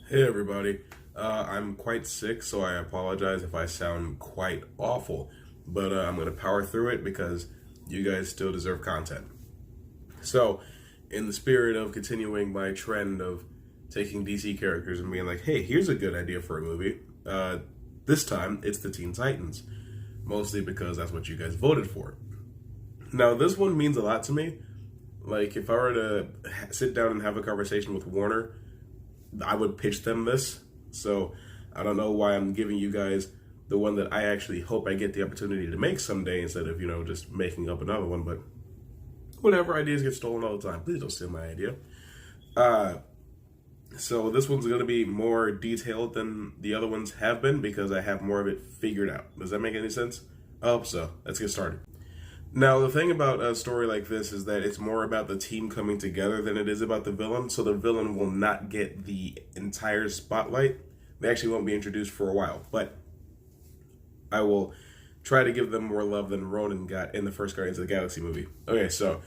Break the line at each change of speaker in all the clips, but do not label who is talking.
Hey everybody, I'm quite sick, so I apologize if I sound quite awful, but I'm going to power through it because you guys still deserve content. So, in the spirit of continuing my trend of taking DC characters and being like, hey, here's a good idea for a movie, this time it's the Teen Titans, mostly because that's what you guys voted for. Now, this one means a lot to me. Like, if I were to sit down and have a conversation with Warner, I would pitch them this. So I don't know why I'm giving you guys the one that I actually hope I get the opportunity to make someday instead of, just making up another one. But whatever, ideas get stolen all the time. Please don't steal my idea. Uh, so this one's going to be more detailed than the other ones have been because I have more of it figured out. Does that make any sense? I hope so. Let's get started. Now, the thing about a story like this is that it's more about the team coming together than it is about the villain, so the villain will not get the entire spotlight. They actually won't be introduced for a while, but I will try to give them more love than Ronan got in the first Guardians of the Galaxy movie. Okay, so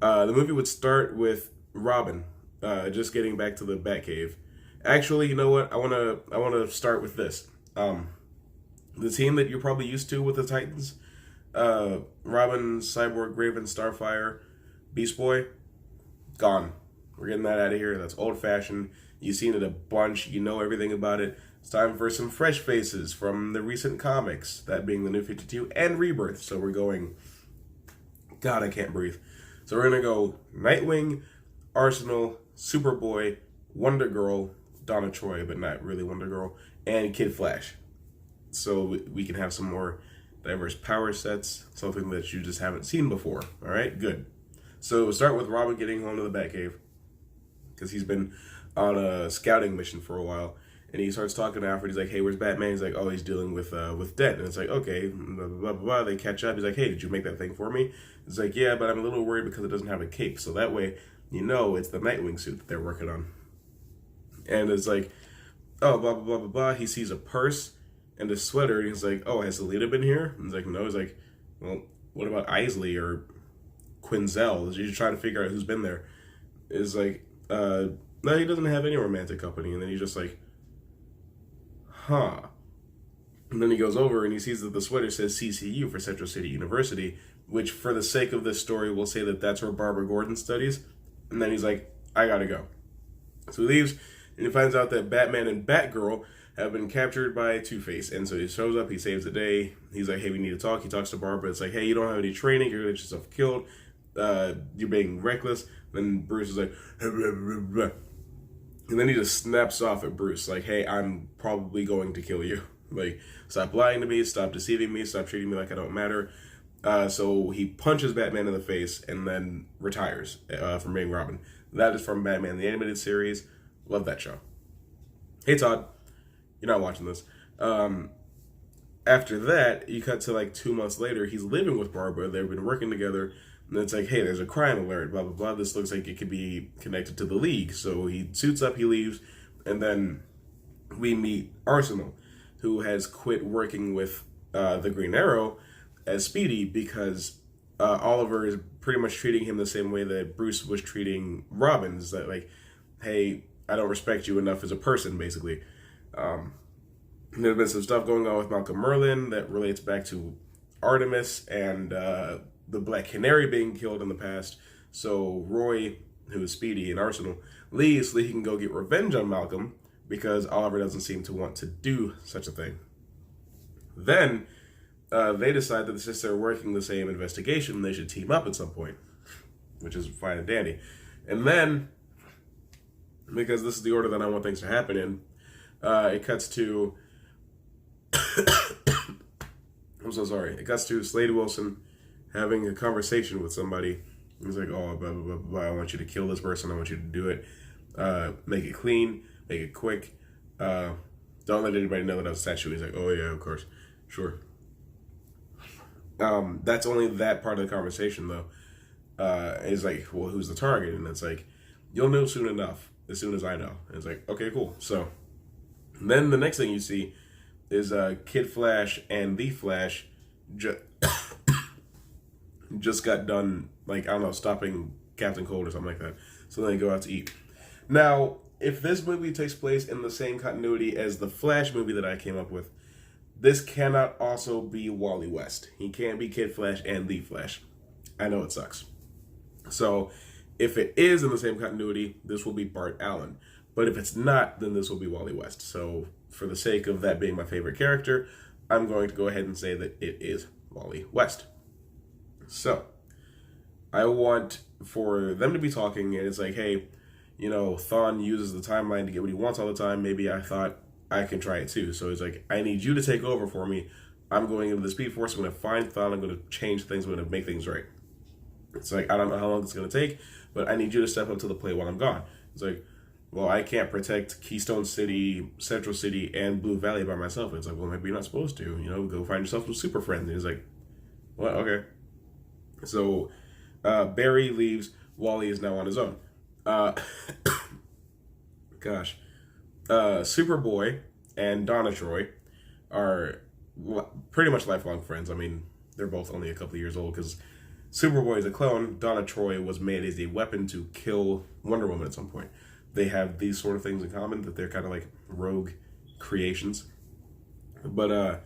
the movie would start with Robin just getting back to the Batcave. Actually, you know what? I wanna start with this. The team that you're probably used to with the Titans, Robin, Cyborg, Raven, Starfire, Beast Boy, gone. We're getting that out of here. That's old fashioned. You've seen it a bunch. You know everything about it. It's time for some fresh faces from the recent comics, that being the New 52 and Rebirth. So we're going, God, I can't breathe. So we're going to go Nightwing, Arsenal, Superboy, Wonder Girl, Donna Troy, but not really Wonder Girl, and Kid Flash. So we can have some more diverse power sets, something that you just haven't seen before. All right, good. So we'll start with Robin getting home to the Batcave because he's been on a scouting mission for a while, and he starts talking to Alfred. He's like, "Hey, where's Batman?" He's like, "Oh, he's dealing with Dent." And it's like, "Okay, blah, blah, blah, blah." They catch up. He's like, "Hey, did you make that thing for me?" It's like, "Yeah, but I'm a little worried because it doesn't have a cape. So that way, it's the Nightwing suit that they're working on." And it's like, "Oh, blah blah blah blah blah." He sees a purse and a sweater, and he's like, "Oh, has Selena been here?" And he's like, "No." He's like, "Well, what about Isley or Quinzel?" He's trying to figure out who's been there. Is like, no, he doesn't have any romantic company. And then he's just like, huh. And then he goes over and he sees that the sweater says CCU for Central City University, which for the sake of this story, we'll say that that's where Barbara Gordon studies. And then he's like, I gotta go. So he leaves and he finds out that Batman and Batgirl have been captured by Two-Face. And so he shows up, he saves the day. He's like, hey, we need to talk. He talks to Barbara. It's like, hey, you don't have any training. You're going to get yourself killed. You're being reckless. Then Bruce is like, and then he just snaps off at Bruce, like, hey, I'm probably going to kill you. Like, stop lying to me, stop deceiving me, stop treating me like I don't matter. So he punches Batman in the face and then retires from being Robin. That is from Batman, the animated series. Love that show. Hey, Todd. You're not watching this. After that, you cut to like 2 months later. He's living with Barbara. They've been working together. And it's like, hey, there's a crime alert, blah, blah, blah. This looks like it could be connected to the League. So he suits up, he leaves, and then we meet Arsenal, who has quit working with the Green Arrow as Speedy because Oliver is pretty much treating him the same way that Bruce was treating Robin. Is that like, hey, I don't respect you enough as a person, basically. There's been some stuff going on with Malcolm Merlyn that relates back to Artemis and the Black Canary being killed in the past. So Roy, who is Speedy in Arsenal, leaves so he can go get revenge on Malcolm because Oliver doesn't seem to want to do such a thing. Then they decide that since they're working the same investigation, they should team up at some point, which is fine and dandy. And then, because this is the order that I want things to happen in, it cuts to I'm so sorry. It cuts to Slade Wilson having a conversation with somebody. He's like, oh, blah, blah, blah, blah. I want you to kill this person. I want you to do it. Make it clean. Make it quick. Don't let anybody know that I was a statue. He's like, oh, yeah, of course. Sure. That's only that part of the conversation, though. It's like, well, who's the target? And it's like, you'll know soon enough, as soon as I know. And it's like, okay, cool. So then the next thing you see is Kid Flash and the Flash just got done, like, I don't know, stopping Captain Cold or something like that. So then they go out to eat. Now, if this movie takes place in the same continuity as the Flash movie that I came up with, this cannot also be Wally West. He can't be Kid Flash and the Flash. I know it sucks. So if it is in the same continuity, this will be Bart Allen. But if it's not, then this will be Wally West. So for the sake of that being my favorite character, I'm going to go ahead and say that it is Wally West. So I want for them to be talking, and it's like, hey, you know, Thawne uses the timeline to get what he wants all the time. Maybe I thought I can try it too. So it's like, I need you to take over for me. I'm going into the Speed Force. I'm going to find Thawne. I'm going to change things. I'm going to make things right. It's like, I don't know how long it's going to take, but I need you to step up to the plate while I'm gone. It's like, well, I can't protect Keystone City, Central City, and Blue Valley by myself. It's like, well, maybe you're not supposed to. You know, go find yourself some super friends. And he's like, what? Okay. So Barry leaves. Wally is now on his own. Gosh. Superboy and Donna Troy are pretty much lifelong friends. I mean, they're both only a couple of years old because Superboy is a clone. Donna Troy was made as a weapon to kill Wonder Woman at some point. They have these sort of things in common, that they're kind of like rogue creations. But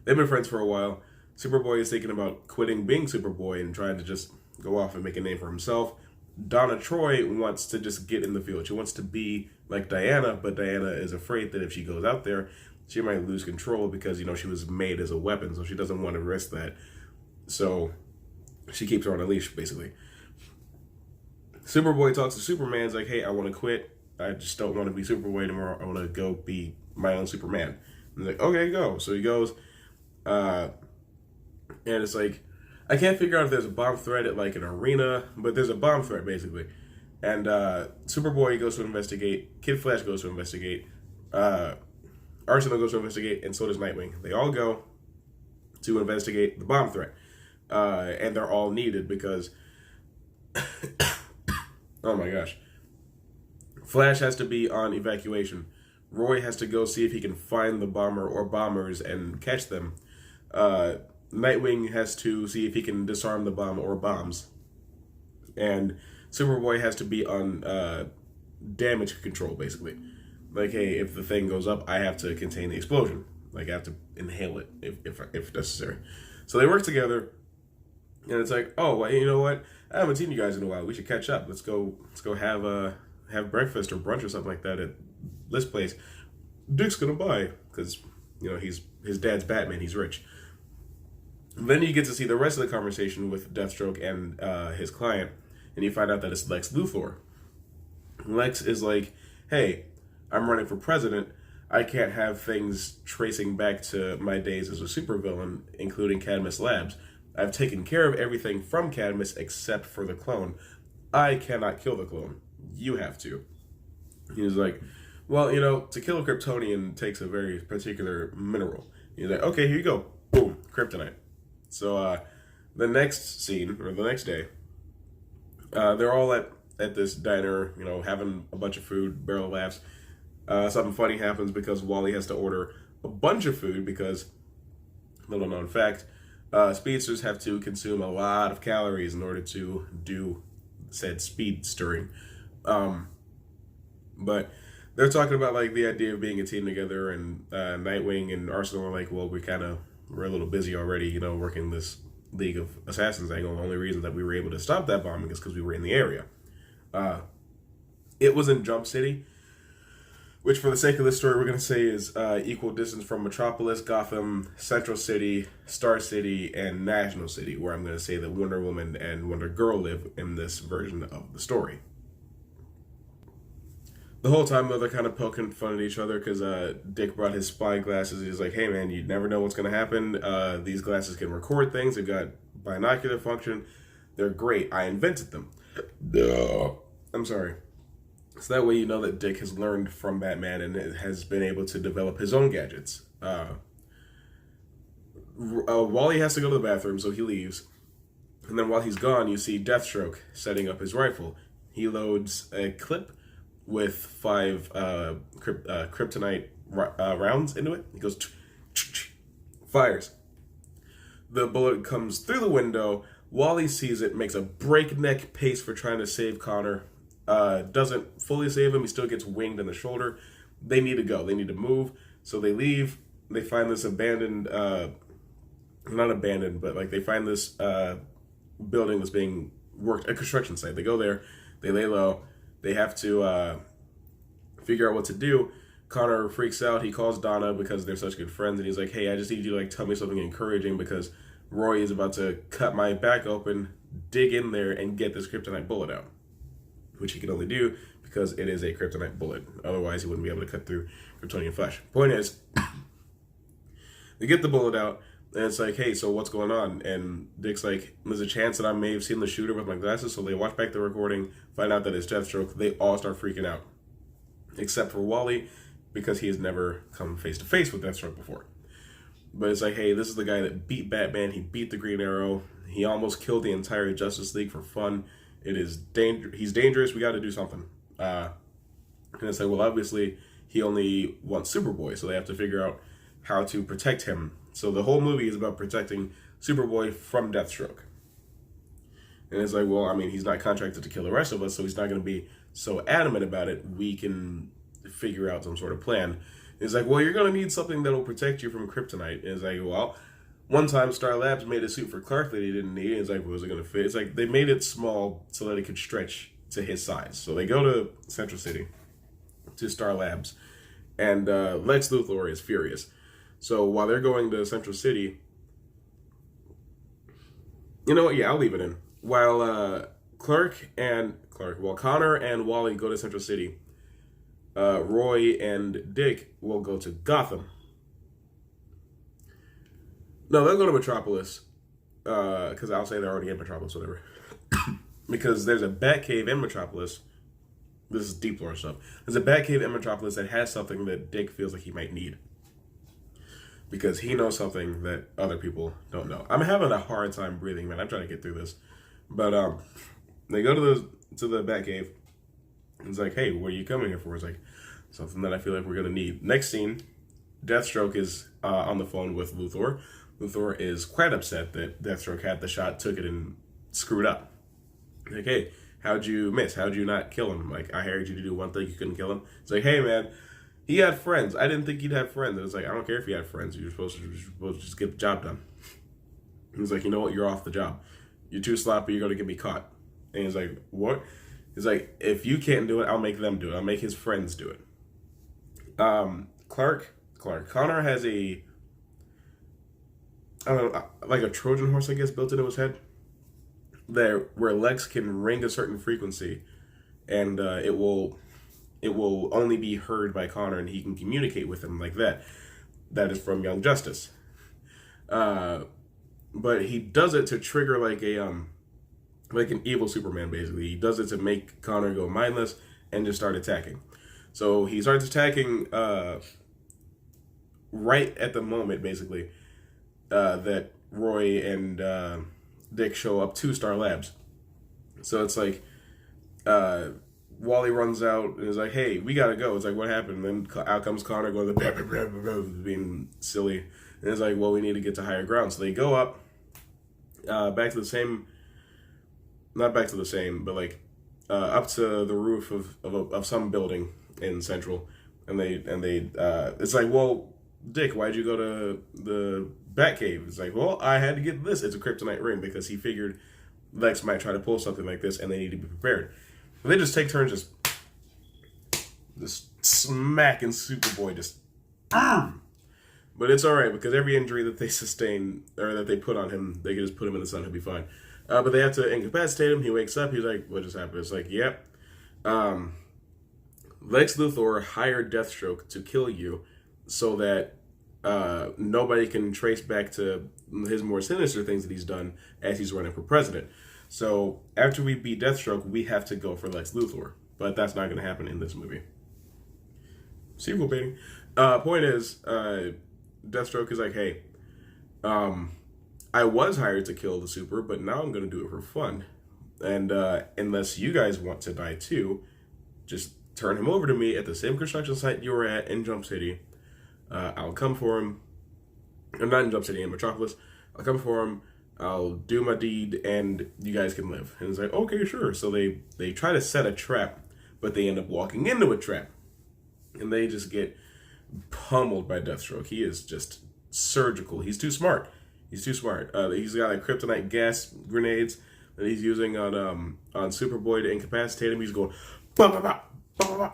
they've been friends for a while. Superboy is thinking about quitting being Superboy and trying to just go off and make a name for himself. Donna Troy wants to just get in the field. She wants to be like Diana, but Diana is afraid that if she goes out there, she might lose control because, you know, she was made as a weapon, so she doesn't want to risk that. So she keeps her on a leash, basically. Superboy talks to Superman. He's like, hey, I want to quit. I just don't want to be Superboy anymore. I want to go be my own Superman. And he's like, okay, go. So he goes, and it's like, I can't figure out if there's a bomb threat at like an arena, but there's a bomb threat basically. And Superboy goes to investigate, Kid Flash goes to investigate, Arsenal goes to investigate, and so does Nightwing. They all go to investigate the bomb threat. And they're all needed because, oh my gosh. Flash has to be on evacuation. Roy has to go see if he can find the bomber or bombers and catch them. Nightwing has to see if he can disarm the bomb or bombs. And Superboy has to be on damage control, basically. Like, hey, if the thing goes up, I have to contain the explosion. Like, I have to inhale it if necessary. So they work together, and it's like, oh, well, you know what? I haven't seen you guys in a while. We should catch up. Let's go have breakfast or brunch or something like that at this place. Dick's gonna buy because, you know, his dad's Batman. He's rich. Then you get to see the rest of the conversation with Deathstroke and his client, and you find out that it's Lex Luthor. Lex is like, hey, I'm running for president. I can't have things tracing back to my days as a supervillain, including Cadmus Labs. I've taken care of everything from Cadmus except for the clone. I cannot kill the clone. You have to. He was like, well, you know, to kill a Kryptonian takes a very particular mineral. He's like, okay, here you go. Boom, kryptonite. So the next scene, or the next day, they're all at this diner, you know, having a bunch of food, barrel of laughs. Something funny happens because Wally has to order a bunch of food because, little known fact, speedsters have to consume a lot of calories in order to do said speed stirring. But they're talking about like the idea of being a team together, and Nightwing and Arsenal are like, well, we're a little busy already, you know, working this League of Assassins angle. The only reason that we were able to stop that bombing is because we were in the area. It was in Jump City, which for the sake of this story, we're going to say is equal distance from Metropolis, Gotham, Central City, Star City, and National City, where I'm going to say that Wonder Woman and Wonder Girl live in this version of the story. The whole time, though, they're kind of poking fun at each other because Dick brought his spy glasses. He's like, hey, man, you never know what's going to happen. These glasses can record things. They've got binocular function. They're great. I invented them. I'm sorry. So that way you know that Dick has learned from Batman and has been able to develop his own gadgets. Wally has to go to the bathroom, so he leaves. And then while he's gone, you see Deathstroke setting up his rifle. He loads a clip with 5 kryptonite rounds into it. He goes, fires. The bullet comes through the window. Wally sees it, makes a breakneck pace for trying to save Connor. doesn't fully save him. He still gets winged in the shoulder. They need to go. They need to move. So they leave. They find this abandoned, not abandoned, but like they find this building that's being worked, a construction site. They go there. They lay low. They have to figure out what to do. Connor freaks out. He calls Donna because they're such good friends, and he's like, "Hey, I just need you to like tell me something encouraging because Roy is about to cut my back open, dig in there, and get this kryptonite bullet out," which he can only do because it is a kryptonite bullet. Otherwise, he wouldn't be able to cut through Kryptonian flesh. Point is, they get the bullet out, and it's like, "Hey, so what's going on?" And Dick's like, "There's a chance that I may have seen the shooter with my glasses." So they watch back the recording, find out that it's Deathstroke. They all start freaking out, except for Wally, because he has never come face to face with Deathstroke before. But it's like, hey, this is the guy that beat Batman. He beat the Green Arrow. He almost killed the entire Justice League for fun. It is He's dangerous. We got to do something. And it's like, well, obviously, he only wants Superboy, so they have to figure out how to protect him. So the whole movie is about protecting Superboy from Deathstroke. And it's like, well, I mean, he's not contracted to kill the rest of us, so he's not going to be so adamant about it. We can figure out some sort of plan. It's like, well, you're going to need something that will protect you from kryptonite. And it's like, well, one time Star Labs made a suit for Clark that he didn't need. And it's like, was it going to fit? It's like they made it small so that it could stretch to his size. So they go to Central City, to Star Labs, and Lex Luthor is furious. So while they're going to Central City, you know what? Yeah, I'll leave it in. While Connor and Wally go to Central City, Roy and Dick will go to Gotham. No, they'll go to Metropolis, because I'll say they're already in Metropolis, whatever. Because there's a Batcave in Metropolis. This is deep lore stuff. There's a Batcave in Metropolis that has something that Dick feels like he might need, because he knows something that other people don't know. I'm having a hard time breathing, man. I'm trying to get through this. But they go to the Batcave. It's like, hey, what are you coming here for? It's like, something that I feel like we're going to need. Next scene, Deathstroke is on the phone with Luthor. Luthor is quite upset that Deathstroke had the shot, took it, and screwed up. Like, hey, how'd you miss? How'd you not kill him? Like, I hired you to do one thing, you couldn't kill him. It's like, hey, man, he had friends. I didn't think he'd have friends. And it's like, I don't care if he had friends. You're supposed to just get the job done. He's like, you know what? You're off the job. You're too sloppy. You're going to get me caught. And he's like, what? He's like, if you can't do it, I'll make them do it. I'll make his friends do it. Connor has a, I don't know, like a Trojan horse, I guess, built into his head, there where Lex can ring a certain frequency, and it will only be heard by Connor, and he can communicate with him like that. That is from Young Justice. But he does it to trigger like an evil Superman, basically. He does it to make Connor go mindless and just start attacking. So he starts attacking right at the moment, basically, that Roy and Dick show up to Star Labs. So it's like, Wally runs out and is like, hey, we gotta go. It's like, what happened? And then out comes Connor going, blah, blah, blah, blah, blah, being silly. And it's like, well, we need to get to higher ground. So they go up, back to the same, not back to the same, but like, up to the roof of some building in Central. And they it's like, well, Dick, why'd you go to the Batcave? It's like, well, I had to get this. It's a kryptonite ring, because he figured Lex might try to pull something like this and they need to be prepared. And they just take turns just smacking Superboy, just But it's alright, because every injury that they sustain, or that they put on him, they can just put him in the sun, he'll be fine. But they have to incapacitate him. He wakes up, he's like, what just happened? It's like, yep. Lex Luthor hired Deathstroke to kill you so that nobody can trace back to his more sinister things that he's done as he's running for president. So after we beat Deathstroke, we have to go for Lex Luthor. But that's not going to happen in this movie. Sequel baiting. Point is, Deathstroke is like, hey, I was hired to kill the Super, but now I'm going to do it for fun. And unless you guys want to die too, just turn him over to me at the same construction site you were at in Jump City. I'll come for him. I'm not in Jump City, in Metropolis. I'll come for him. I'll do my deed and you guys can live. And it's like, okay, sure. So they try to set a trap, but they end up walking into a trap. And they just get pummeled by Deathstroke. He is just surgical. He's too smart. He's too smart. He's got like kryptonite gas grenades that he's using on Superboy to incapacitate him. He's going, bah, bah, bah, bah, bah,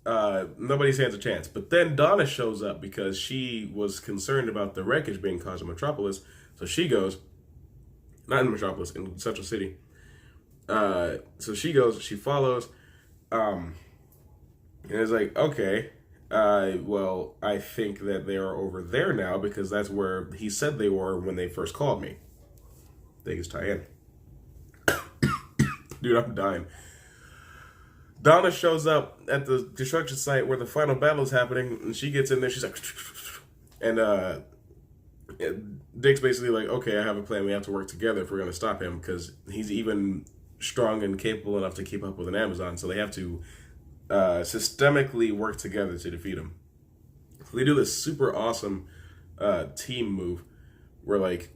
bah. Nobody stands a chance. But then Donna shows up because she was concerned about the wreckage being caused in Metropolis. So she goes, not in Metropolis, in Central City. So she goes, she follows, and it's like, okay, well, I think that they are over there now because that's where he said they were when they first called me. They just tie in. Dude, I'm dying. Donna shows up at the construction site where the final battle is happening, and she gets in there, she's like, and Dick's basically like, okay, I have a plan, we have to work together if we're going to stop him, because he's even strong and capable enough to keep up with an Amazon, so they have to systemically work together to defeat him. So they do this super awesome team move where like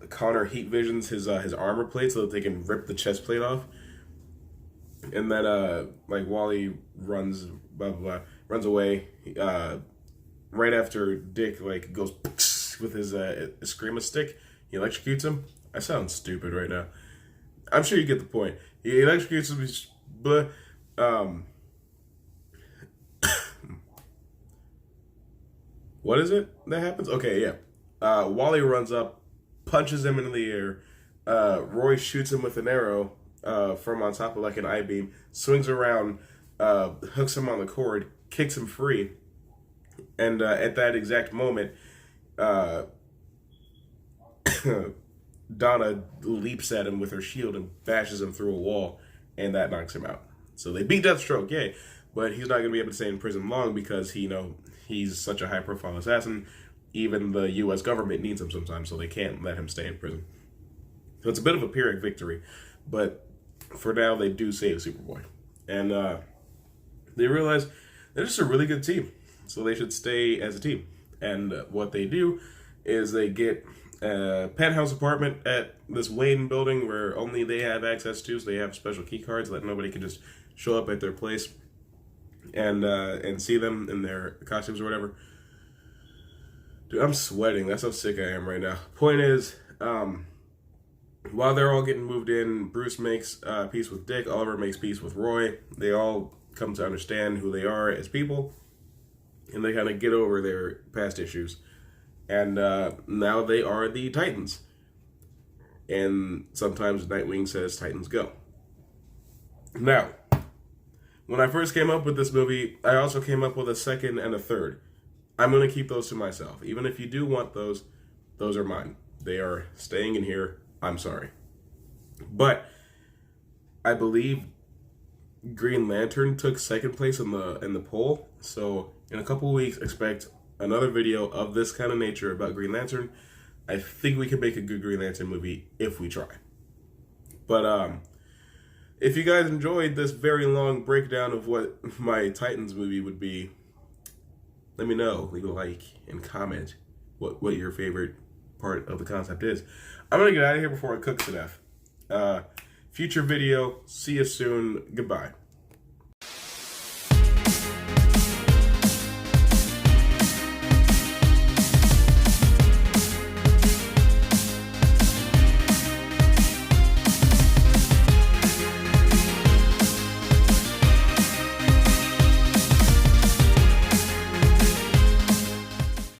Connor heat visions his armor plate so that they can rip the chest plate off, and then like Wally runs runs away right after Dick like goes with his Eskrima stick. He electrocutes him. I sound stupid right now. I'm sure you get the point. He electrocutes him. But what is it that happens? Okay, yeah. Wally runs up, punches him into the air. Roy shoots him with an arrow from on top of like an I-beam, swings around, hooks him on the cord, kicks him free, and at that exact moment, Donna leaps at him with her shield and bashes him through a wall, and that knocks him out. So they beat Deathstroke, yay, but he's not going to be able to stay in prison long because he's such a high-profile assassin. Even the U.S. government needs him sometimes, so they can't let him stay in prison. So it's a bit of a Pyrrhic victory, but for now they do save Superboy. And they realize they're just a really good team, so they should stay as a team. And what they do is they get a penthouse apartment at this Wayne building where only they have access to, so they have special key cards that nobody can just show up at their place and see them in their costumes or whatever. Dude, I'm sweating. That's how sick I am right now. Point is, while they're all getting moved in, Bruce makes peace with Dick, Oliver makes peace with Roy. They all come to understand who they are as people, and they kind of get over their past issues. And now they are the Titans. And sometimes Nightwing says, Titans go. Now, when I first came up with this movie, I also came up with a second and a third. I'm going to keep those to myself. Even if you do want those are mine. They are staying in here. I'm sorry. But I believe Green Lantern took second place in the poll. So in a couple of weeks, expect another video of this kind of nature about Green Lantern. I think we can make a good Green Lantern movie if we try. But if you guys enjoyed this very long breakdown of what my Titans movie would be, let me know. Leave a like and comment what your favorite part of the concept is. I'm going to get out of here before I cook to death. Future video. See you soon. Goodbye.